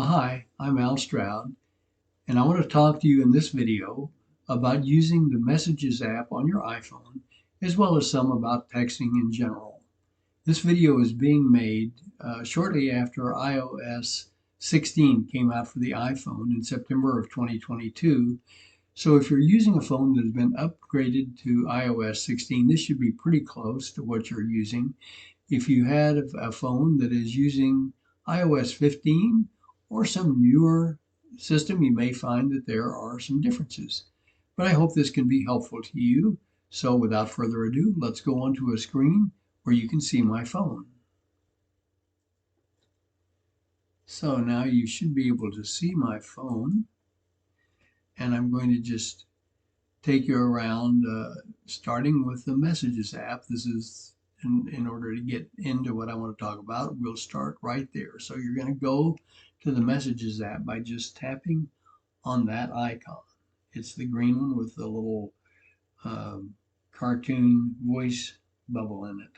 Hi, I'm Al Stroud, and I want to talk to you in this video about using the Messages app on your iPhone, as well as some about texting in general. This video is being made shortly after iOS 16 came out for the iPhone in September of 2022. So if you're using a phone that has been upgraded to iOS 16, this should be pretty close to what you're using. If you had a phone that is using iOS 15 or some newer system, you may find that there are some differences. But I hope this can be helpful to you. So without further ado, let's go onto a screen where you can see my phone. So now you should be able to see my phone. And I'm going to just take you around, starting with the Messages app. This is in order to get into what I want to talk about. We'll start right there. So you're going to go to the Messages app by just tapping on that icon. It's the green one with the little cartoon voice bubble in it.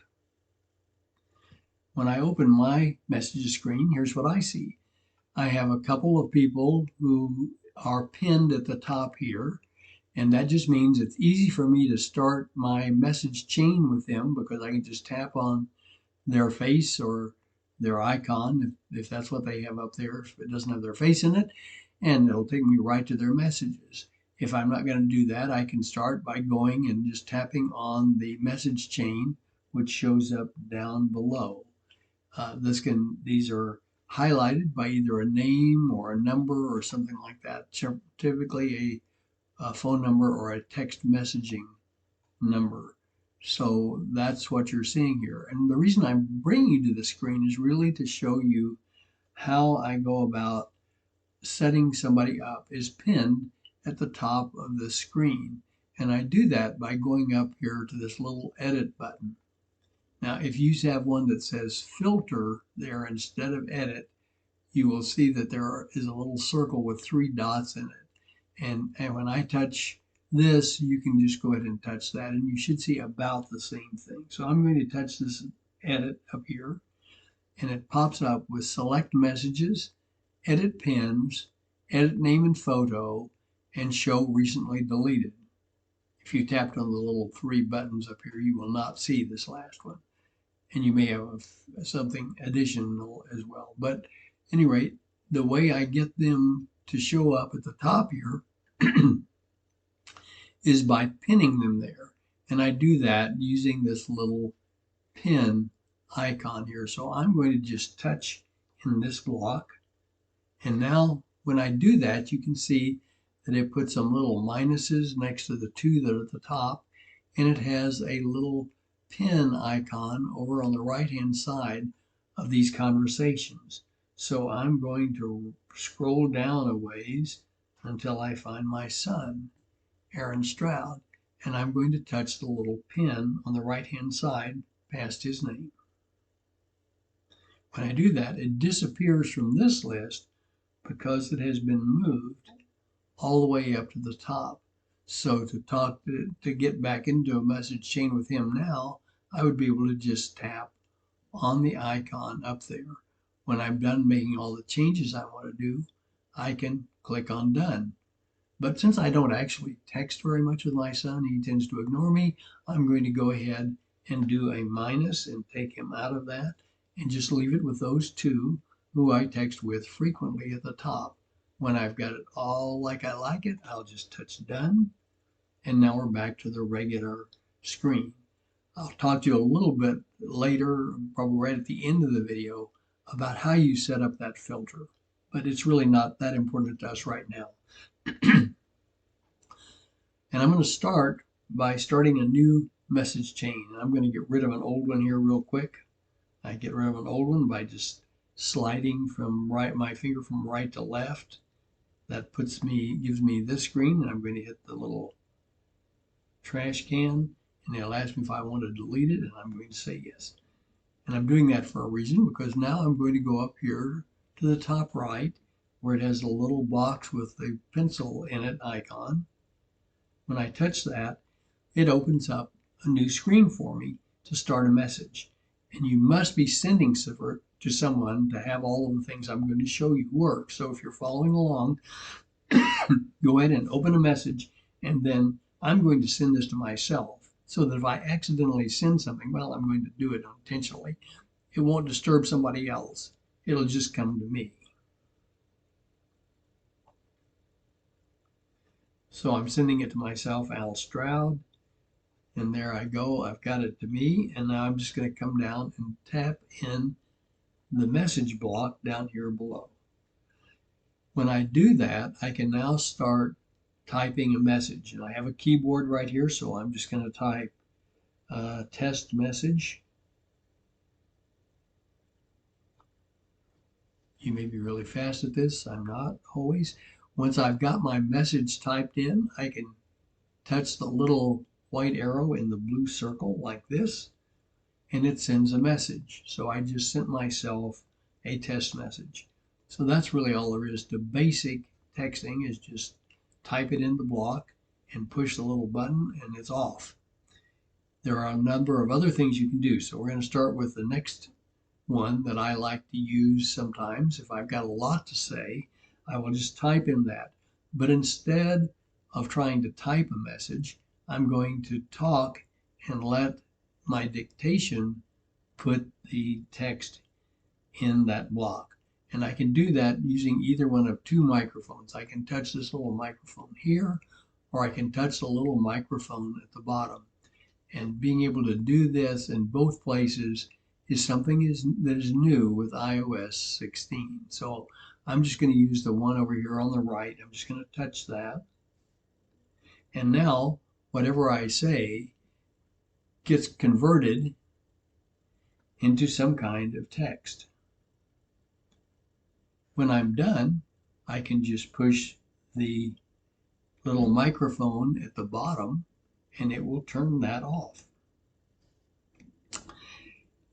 When I open my Messages screen, here's what I see. I have a couple of people who are pinned at the top here. And that just means it's easy for me to start my message chain with them because I can just tap on their face or their icon if that's what they have up there, if it doesn't have their face in it, and it'll take me right to their messages. If I'm not going to do that, I can start by going and just tapping on the message chain, which shows up down below. These are highlighted by either a name or a number or something like that, typically a phone number or a text messaging number. So that's what you're seeing here. And the reason I'm bringing you to the screen is really to show you how I go about setting somebody up is pinned at the top of the screen. And I do that by going up here to this little edit button. Now, if you have one that says filter there instead of edit, you will see that there is a little circle with 3 dots in it. And when I touch this, you can just go ahead and touch that, and you should see about the same thing. So I'm going to touch this edit up here, and it pops up with select messages, edit pins, edit name and photo, and show recently deleted. If you tapped on the little 3 buttons up here, you will not see this last one. And you may have something additional as well. But at any rate, the way I get them to show up at the top here is by pinning them there. And I do that using this little pin icon here. So I'm going to just touch in this block. And now when I do that, you can see that it puts some little minuses next to the 2 that are at the top. And it has a little pin icon over on the right-hand side of these conversations. So I'm going to scroll down a ways until I find my son, Aaron Stroud, and I'm going to touch the little pin on the right-hand side past his name. When I do that, it disappears from this list because it has been moved all the way up to the top. So to get back into a message chain with him now, I would be able to just tap on the icon up there. When I'm done making all the changes I want to do, I can click on done. But since I don't actually text very much with my son, he tends to ignore me, I'm going to go ahead and do a minus and take him out of that and just leave it with those 2 who I text with frequently at the top. When I've got it all like I like it, I'll just touch done. And now we're back to the regular screen. I'll talk to you a little bit later, probably right at the end of the video, about how you set up that filter. But it's really not that important to us right now. And I'm going to start by starting a new message chain. I'm going to get rid of an old one here real quick. I get rid of an old one by just sliding my finger from right to left. That gives me this screen, and I'm going to hit the little trash can, and it'll ask me if I want to delete it, and I'm going to say yes. And I'm doing that for a reason, because now I'm going to go up here to the top right, where it has a little box with the pencil in it icon. When I touch that, it opens up a new screen for me to start a message. And you must be sending to someone to have all of the things I'm going to show you work. So if you're following along, go ahead and open a message, and then I'm going to send this to myself so that if I accidentally send something, well, I'm going to do it intentionally. It won't disturb somebody else. It'll just come to me. So I'm sending it to myself, Al Stroud, and there I go. I've got it to me, and now I'm just going to come down and tap in the message block down here below. When I do that, I can now start typing a message. And I have a keyboard right here, so I'm just going to type test message. You may be really fast at this. I'm not always. Once I've got my message typed in, I can touch the little white arrow in the blue circle like this, and it sends a message. So I just sent myself a test message. So that's really all there is to basic texting, is just type it in the block and push the little button and it's off. There are a number of other things you can do. So we're going to start with the next one that I like to use sometimes. If I've got a lot to say, I will just type in that. But instead of trying to type a message, I'm going to talk and let my dictation put the text in that block. And I can do that using either one of two microphones. I can touch this little microphone here, or I can touch the little microphone at the bottom. And being able to do this in both places is something that is new with iOS 16. So I'm just going to use the one over here on the right. I'm just going to touch that. And now whatever I say gets converted into some kind of text. When I'm done, I can just push the little microphone at the bottom and it will turn that off.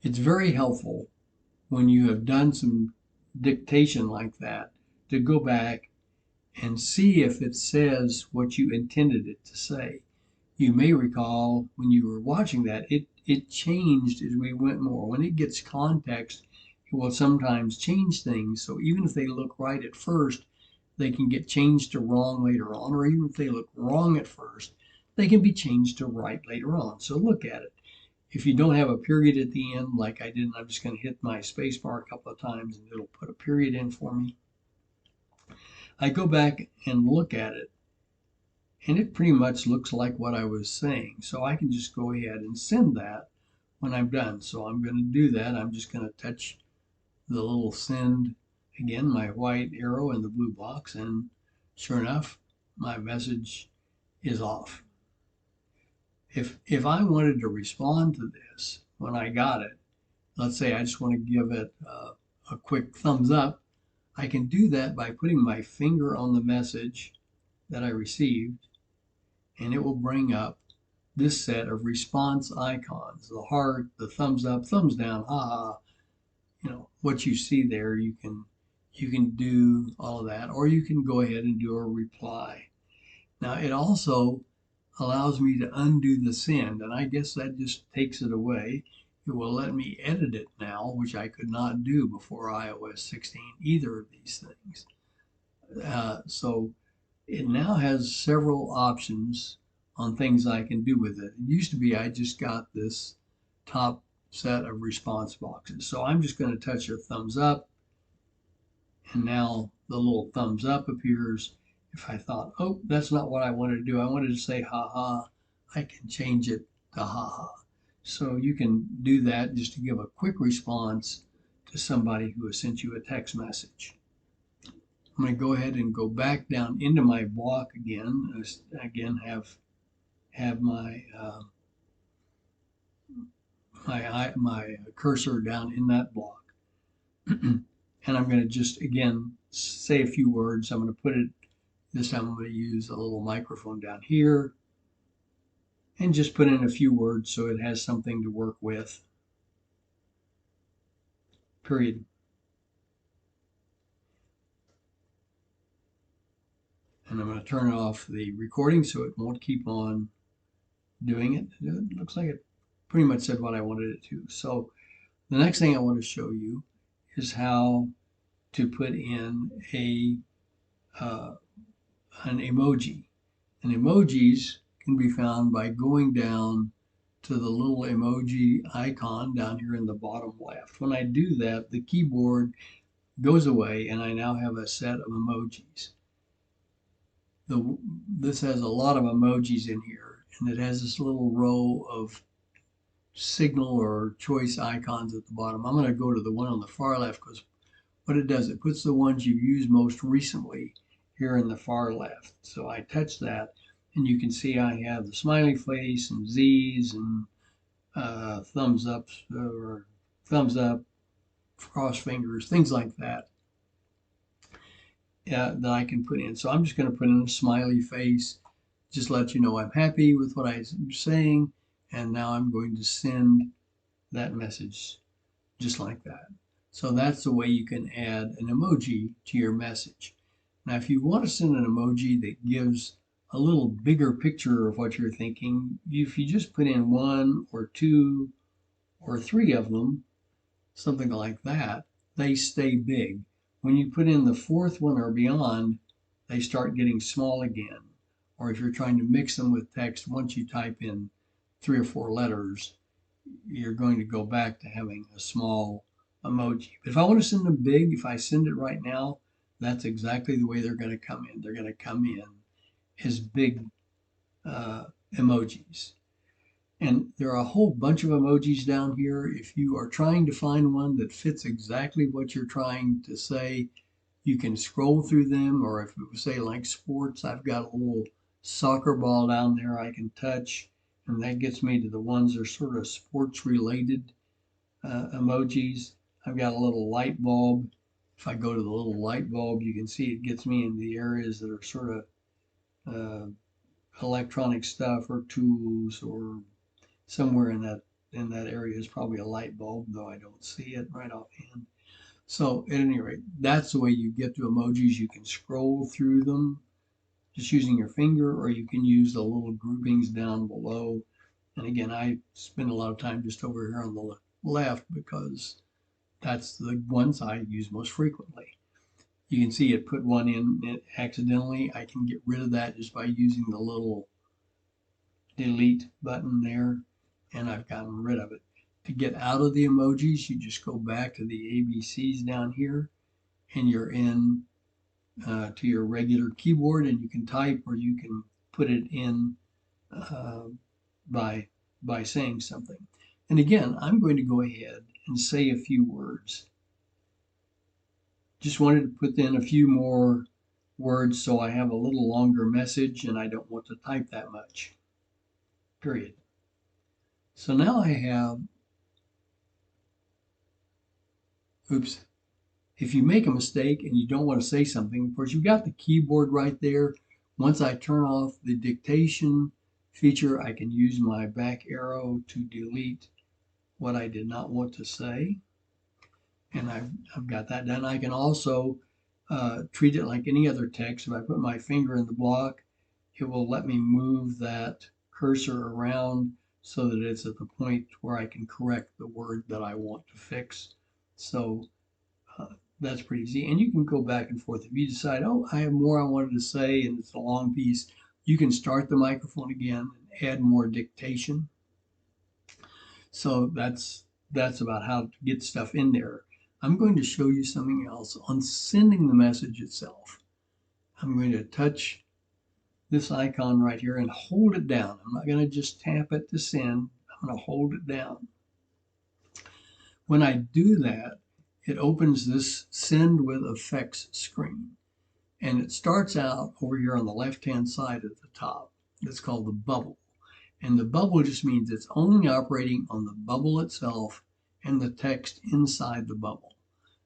It's very helpful when you have done some dictation like that to go back and see if it says what you intended it to say. You may recall when you were watching that, it changed as we went more. When it gets context, it will sometimes change things. So even if they look right at first, they can get changed to wrong later on, or even if they look wrong at first, they can be changed to right later on. So look at it. If you don't have a period at the end like I did, I'm just going to hit my space bar a couple of times and it'll put a period in for me. I go back and look at it, and it pretty much looks like what I was saying. So I can just go ahead and send that when I'm done. So I'm going to do that. I'm just going to touch the little send, again, my white arrow in the blue box, and sure enough, my message is off. If I wanted to respond to this when I got it, let's say I just want to give it a quick thumbs up, I can do that by putting my finger on the message that I received, and it will bring up this set of response icons: the heart, the thumbs up, thumbs down, haha. What you see there, you can do all of that, or you can go ahead and do a reply. Now it also allows me to undo the send, and I guess that just takes it away. It will let me edit it now, which I could not do before iOS 16, either of these things. So it now has several options on things I can do with it. It used to be I just got this top set of response boxes. So I'm just going to touch a thumbs up, and now the little thumbs up appears. If I thought, oh, that's not what I wanted to do, I wanted to say haha, I can change it to haha. So you can do that just to give a quick response to somebody who has sent you a text message. I'm going to go ahead and go back down into my block again. Again, have my my cursor down in that block, and I'm going to just again say a few words. I'm going to put it this time. I'm going to use a little microphone down here and just put in a few words so it has something to work with. Period. And I'm going to turn off the recording so it won't keep on doing it. It looks like it pretty much said what I wanted it to. So The next thing I want to show you is how to put in uh, an emoji. And emojis can be found by going down to the little emoji icon down here in the bottom left. When I do that, the keyboard goes away and I now have a set of emojis. This has a lot of emojis in here, and it has this little row of signal or choice icons at the bottom. I'm going to go to the one on the far left because what it does, it puts the ones you've used most recently here in the far left. So I touch that, and you can see I have the smiley face and Z's and thumbs ups or thumbs up, cross fingers, things like that that I can put in. So I'm just going to put in a smiley face, just let you know I'm happy with what I'm saying, and now I'm going to send that message just like that. So that's the way you can add an emoji to your message. Now, if you want to send an emoji that gives a little bigger picture of what you're thinking, if you just put in one or two or three of them, something like that, they stay big. When you put in the fourth one or beyond, they start getting small again. Or if you're trying to mix them with text, once you type in 3 or 4 letters, you're going to go back to having a small emoji. But if I want to send them big, if I send it right now, that's exactly the way they're going to come in. They're going to come in as big emojis. And there are a whole bunch of emojis down here. If you are trying to find one that fits exactly what you're trying to say, you can scroll through them. Or if it was, say, like sports, I've got a little soccer ball down there I can touch, and that gets me to the ones that are sort of sports related emojis. I've got a little light bulb. If I go to the little light bulb, you can see it gets me in the areas that are sort of uh, electronic stuff or tools, or somewhere in that area is probably a light bulb, though I don't see it right offhand. So at any rate, that's the way you get to emojis. You can scroll through them just using your finger, or you can use the little groupings down below. And again, I spend a lot of time just over here on the left because that's the ones I use most frequently. You can see it put one in accidentally. I can get rid of that just by using the little delete button there, and I've gotten rid of it. To get out of the emojis, you just go back to the ABCs down here, and you're in to your regular keyboard, and you can type or you can put it in uh, by saying something. And again, I'm going to go ahead and say a few words. Just wanted to put in a few more words so I have a little longer message and I don't want to type that much. Period. So now I have, oops, if you make a mistake and you don't want to say something, of course, you've got the keyboard right there. Once I turn off the dictation feature, I can use my back arrow to delete what I did not want to say. And I've got that done. I can also treat it like any other text. If I put my finger in the block, it will let me move that cursor around so that it's at the point where I can correct the word that I want to fix. So uh, that's pretty easy. And you can go back and forth. If you decide, oh, I have more I wanted to say and it's a long piece, you can start the microphone again and add more dictation. So that's about how to get stuff in there. I'm going to show you something else on sending the message itself. I'm going to touch this icon right here and hold it down. I'm not going to just tap it to send. I'm going to hold it down. When I do that, it opens this Send with Effects screen. And it starts out over here on the left-hand side at the top. It's called the bubble. And the bubble just means it's only operating on the bubble itself and the text inside the bubble.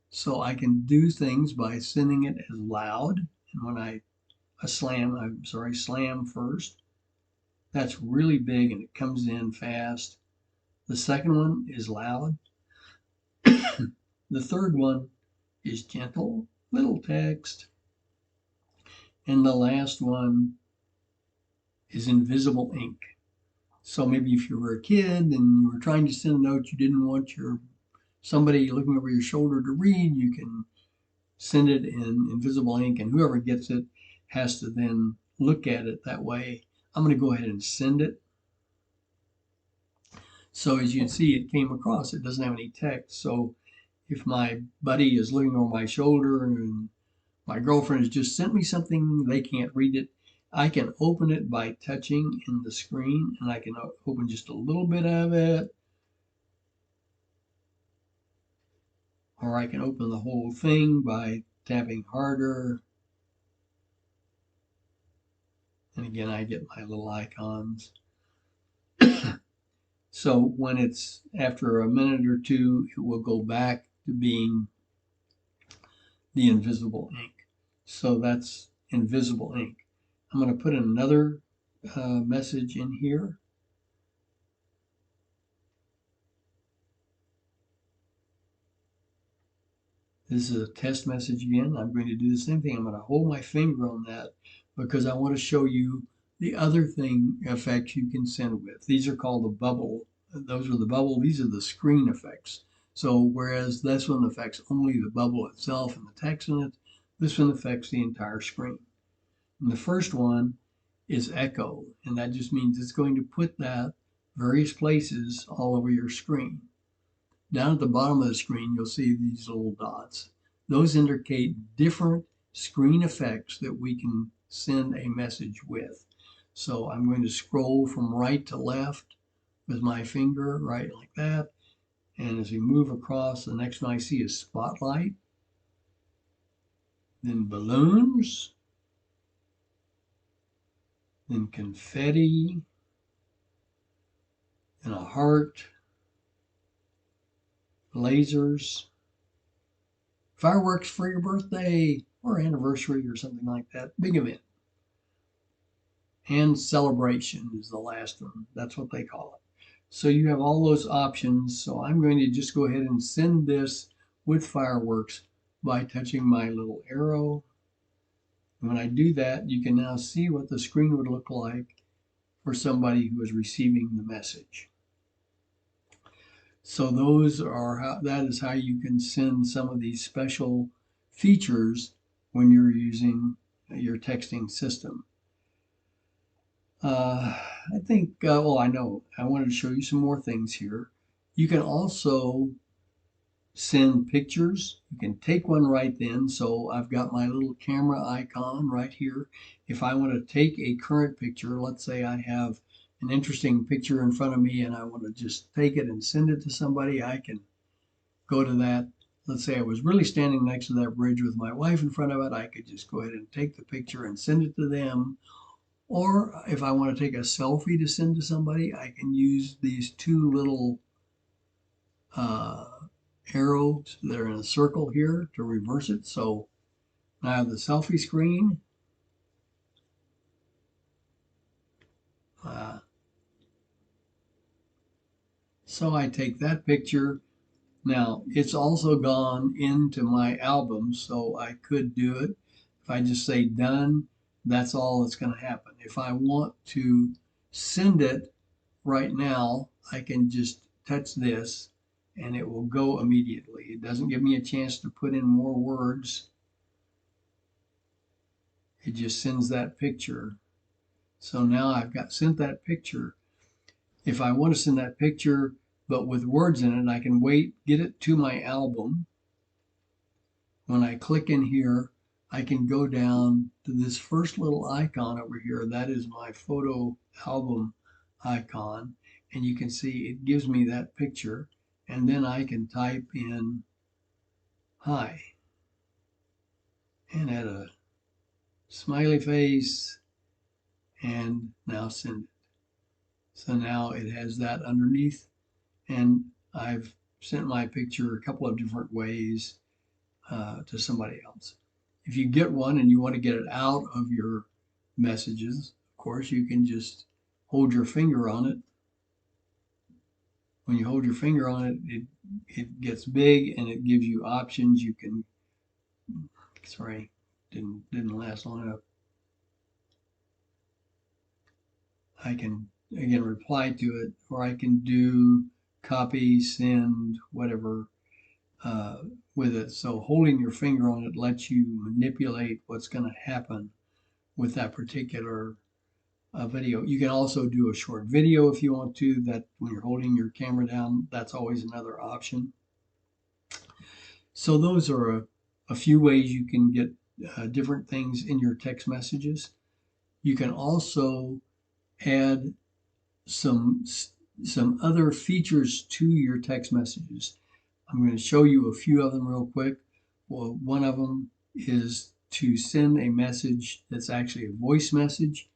So I can do things by sending it as loud. And when I slam first, that's really big and it comes in fast. The second one is loud. The third one is gentle, little text. And the last one is invisible ink. So maybe if you were a kid and you were trying to send a note, you didn't want your somebody looking over your shoulder to read, you can send it in invisible ink, and whoever gets it has to then look at it that way. I'm going to go ahead and send it. So as you can see, it came across. It doesn't have any text. So if my buddy is looking over my shoulder and my girlfriend has just sent me something, they can't read it, I can open it by touching in the screen, and I can open just a little bit of it, or I can open the whole thing by tapping harder. And again, I get my little icons. So when it's after a minute or two, it will go back to being the invisible ink. So that's invisible ink. I'm going to put another message in here. This is a test message again. I'm going to do the same thing. I'm going to hold my finger on that because I want to show you the other thing effects you can send with. These are called the bubble. Those are the bubble. These are the screen effects. So whereas this one affects only the bubble itself and the text in it, this one affects the entire screen. And the first one is echo, and that just means it's going to put that various places all over your screen. Down at the bottom of the screen, you'll see these little dots. Those indicate different screen effects that we can send a message with. So I'm going to scroll from right to left with my finger, right like that. And as we move across, the next one I see is spotlight, then balloons, then confetti, and a heart, lasers, fireworks for your birthday or anniversary or something like that. Big event. And celebration is the last one. That's what they call it. So you have all those options. So I'm going to just go ahead and send this with fireworks by touching my little arrow. And when I do that, you can now see what the screen would look like for somebody who is receiving the message. So that is how you can send some of these special features when you're using your texting system. I think, oh, I know, I wanted to show you some more things here. You can also send pictures. You can take one right then. So I've got my little camera icon right here. If I want to take a current picture, let's say I have an interesting picture in front of me and I want to just take it and send it to somebody, I can go to that. Let's say I was really standing next to that bridge with my wife in front of it. I could just go ahead and take the picture and send it to them. Or if I want to take a selfie to send to somebody, I can use these two little uh, arrows that are in a circle here to reverse it. So now I have the selfie screen. Uh, so I take that picture. Now it's also gone into my album, so I could do it. If I just say done, that's all that's going to happen. If I want to send it right now, I can just touch this and it will go immediately. It doesn't give me a chance to put in more words. It just sends that picture. So now I've got sent that picture. If I want to send that picture but with words in it, I can get it to my album. When I click in here, I can go down to this first little icon over here. That is my photo album icon. And you can see it gives me that picture. And then I can type in hi and add a smiley face and now send it. So now it has that underneath. And I've sent my picture a couple of different ways to somebody else. If you get one and you want to get it out of your messages, of course, you can just hold your finger on it. When you hold your finger on it, it gets big and it gives you options. You can, sorry, didn't last long enough. I can again reply to it, or I can do copy, send, whatever. uh, with it. So holding your finger on it lets you manipulate what's going to happen with that particular video. You can also do a short video if you want to. That when you're holding your camera down, that's always another option. So those are a few ways you can get different things in your text messages. You can also add some some other features to your text messages. I'm going to show you a few of them real quick. Well, one of them is to send a message that's actually a voice message.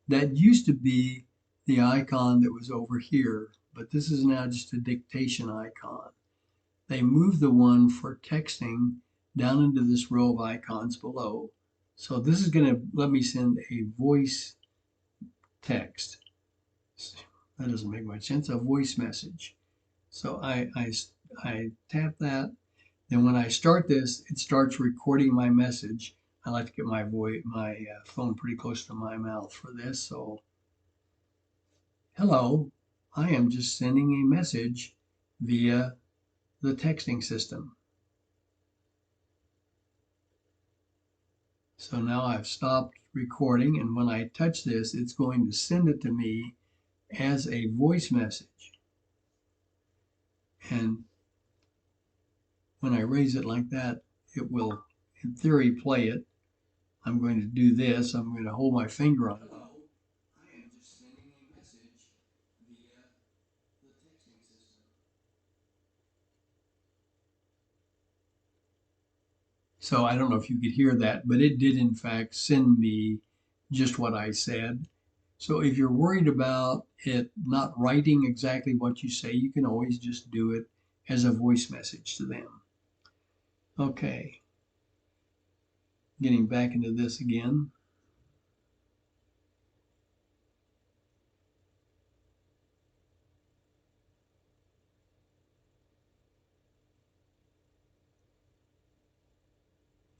That used to be the icon that was over here, but this is now just a dictation icon. They moved the one for texting down into this row of icons below. So this is going to let me send a voice text. That doesn't make much sense, a voice message. So I tap that. Then when I start this, it starts recording my message. I like to get my phone pretty close to my mouth for this. So, hello, I am just sending a message via the texting system. So now I've stopped recording, and when I touch this, it's going to send it to me as a voice message. And when I raise it like that, it will, in theory, play it. I'm going to do this. I'm going to hold my finger on it. Hello, I am just sending a message via the texting system. So I don't know if you could hear that, but it did in fact send me just what I said. So if you're worried about it not writing exactly what you say, you can always just do it as a voice message to them. Okay, getting back into this again.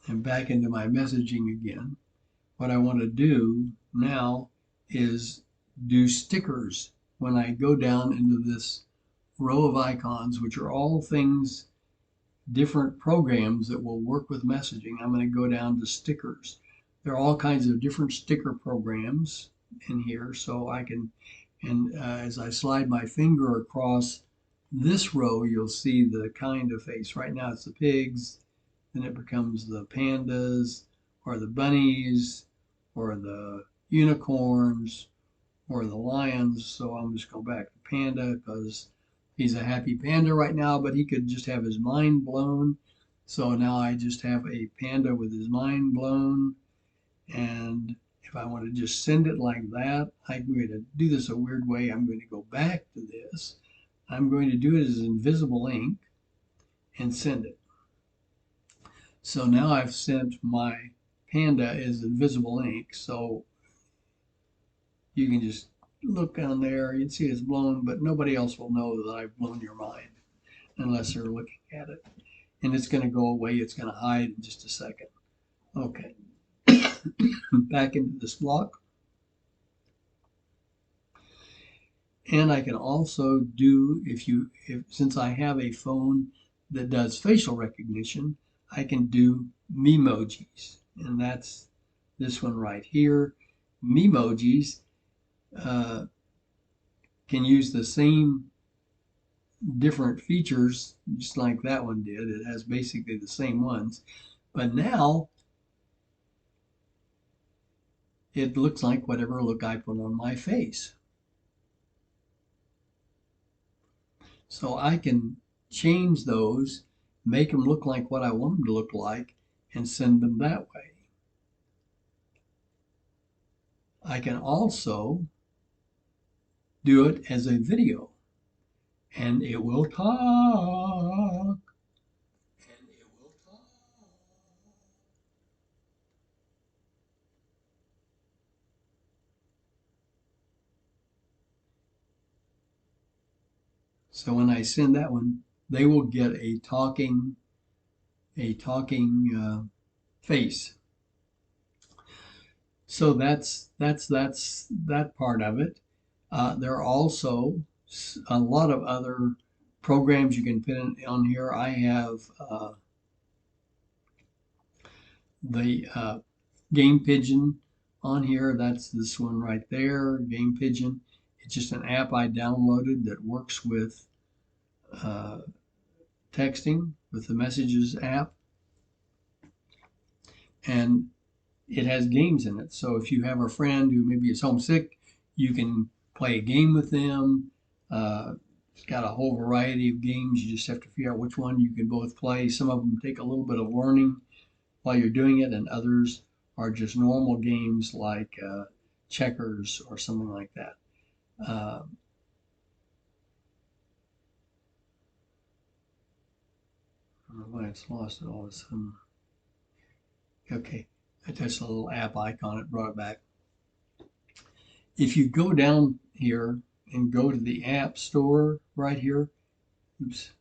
And back into my messaging again. What I want to do now is do stickers when I go down into this row of icons, which are all things, different programs that will work with messaging. I'm going to go down to stickers. There are all kinds of different sticker programs in here, so I can, and as I slide my finger across this row, you'll see the kind of face. Right now it's the pigs, then it becomes the pandas, or the bunnies, or the unicorns, or the lions. So I'm just going back to panda because he's a happy panda right now, but he could just have his mind blown. So now I just have a panda with his mind blown. And if I want to just send it like that, I'm going to do this a weird way. I'm going to go back to this. I'm going to do it as invisible ink and send it. So now I've sent my panda as invisible ink. So you can just look down there, you'd see it's blown, but nobody else will know that I've blown your mind unless they're looking at it. And it's going to go away. It's going to hide in just a second. Okay. Back into this block. And I can also do, since I have a phone that does facial recognition, I can do memojis. And that's this one right here. Memojis can use the same different features, just like that one did. It has basically the same ones. But now it looks like whatever look I put on my face. So I can change those, make them look like what I want them to look like, and send them that way. I can also do it as a video, and it will talk. And it will talk. So when I send that one, they will get a talking face. So that's that part of it. There are also a lot of other programs you can pin on here. I have the Game Pigeon on here. That's this one right there, Game Pigeon. It's just an app I downloaded that works with uh, texting with the Messages app, and it has games in it. So if you have a friend who maybe is homesick, you can play a game with them. It's got a whole variety of games. You just have to figure out which one you can both play. Some of them take a little bit of learning while you're doing it, and others are just normal games like checkers or something like that. Uh, I don't know why it's lost it all of a sudden. Okay, I touched the little app icon, it brought it back. If you go down here and go to the App Store right here, oops,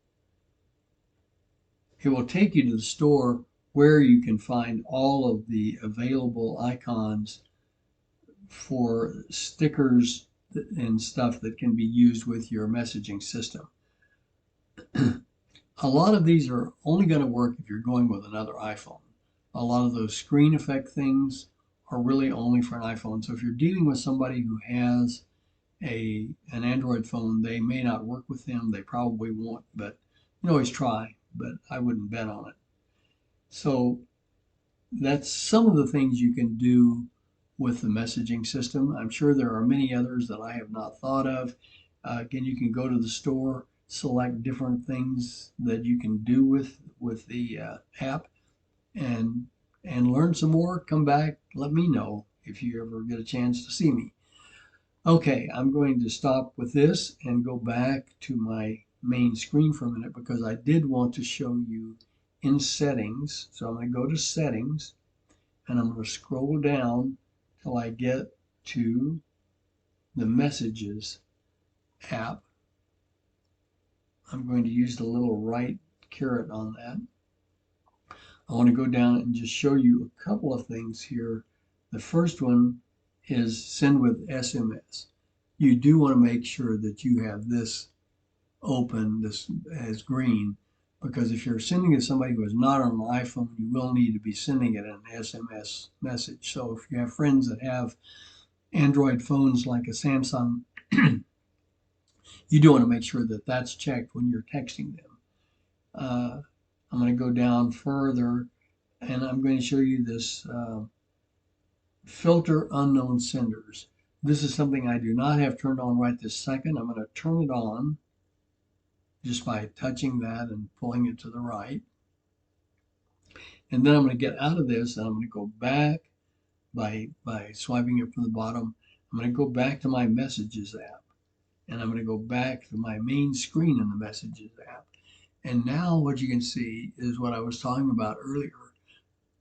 it will take you to the store where you can find all of the available icons for stickers and stuff that can be used with your messaging system. A lot of these are only going to work if you're going with another iPhone. A lot of those screen effect things are really only for an iPhone. So if you're dealing with somebody who has an Android phone, they may not work with them. They probably won't, but you can always try, but I wouldn't bet on it. So that's some of the things you can do with the messaging system. I'm sure there are many others that I have not thought of. Again, you can go to the store, select different things that you can do with the app, and learn some more. Come back, let me know if you ever get a chance to see me. Okay, I'm going to stop with this and go back to my main screen for a minute because I did want to show you in settings. So I'm going to go to settings and I'm going to scroll down till I get to the Messages app. I'm going to use the little right caret on that. I want to go down and just show you a couple of things here. The first one is send with SMS. You do want to make sure that you have this open, this as green, because if you're sending it to somebody who is not on an iPhone, you will need to be sending it in an SMS message. So if you have friends that have Android phones like a Samsung, you do want to make sure that that's checked when you're texting them. I'm going to go down further and I'm going to show you this filter unknown senders. This is something I do not have turned on right this second. I'm going to turn it on just by touching that and pulling it to the right. And then I'm going to get out of this and I'm going to go back by swiping it from the bottom. I'm going to go back to my Messages app and I'm going to go back to my main screen in the Messages app. And now what you can see is what I was talking about earlier.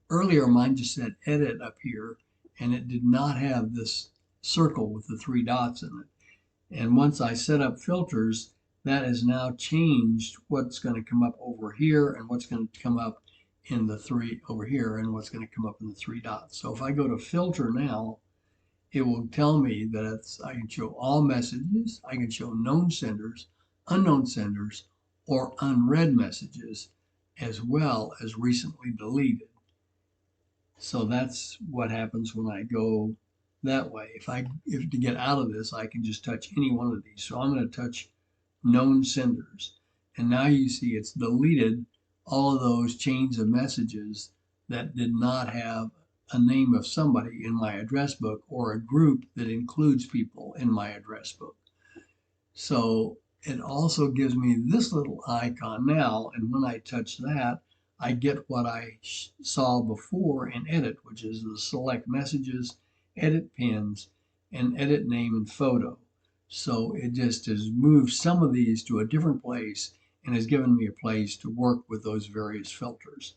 Earlier mine just said edit up here and it did not have this circle with the three dots in it. And once I set up filters, that has now changed what's going to come up over here and what's going to come up in the three over here and what's going to come up in the three dots. So if I go to filter now, it will tell me that I can show all messages, I can show known senders, unknown senders, or unread messages, as well as recently deleted. So that's what happens when I go that way. If to get out of this, I can just touch any one of these. So I'm going to touch known senders. And now you see it's deleted all of those chains of messages that did not have a name of somebody in my address book or a group that includes people in my address book. So it also gives me this little icon now, and when I touch that, I get what I saw before in edit, which is the select messages, edit pins, and edit name and photo. So it just has moved some of these to a different place and has given me a place to work with those various filters.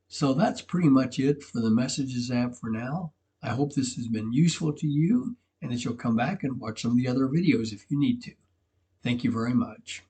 So that's pretty much it for the Messages app for now. I hope this has been useful to you and that you'll come back and watch some of the other videos if you need to. Thank you very much.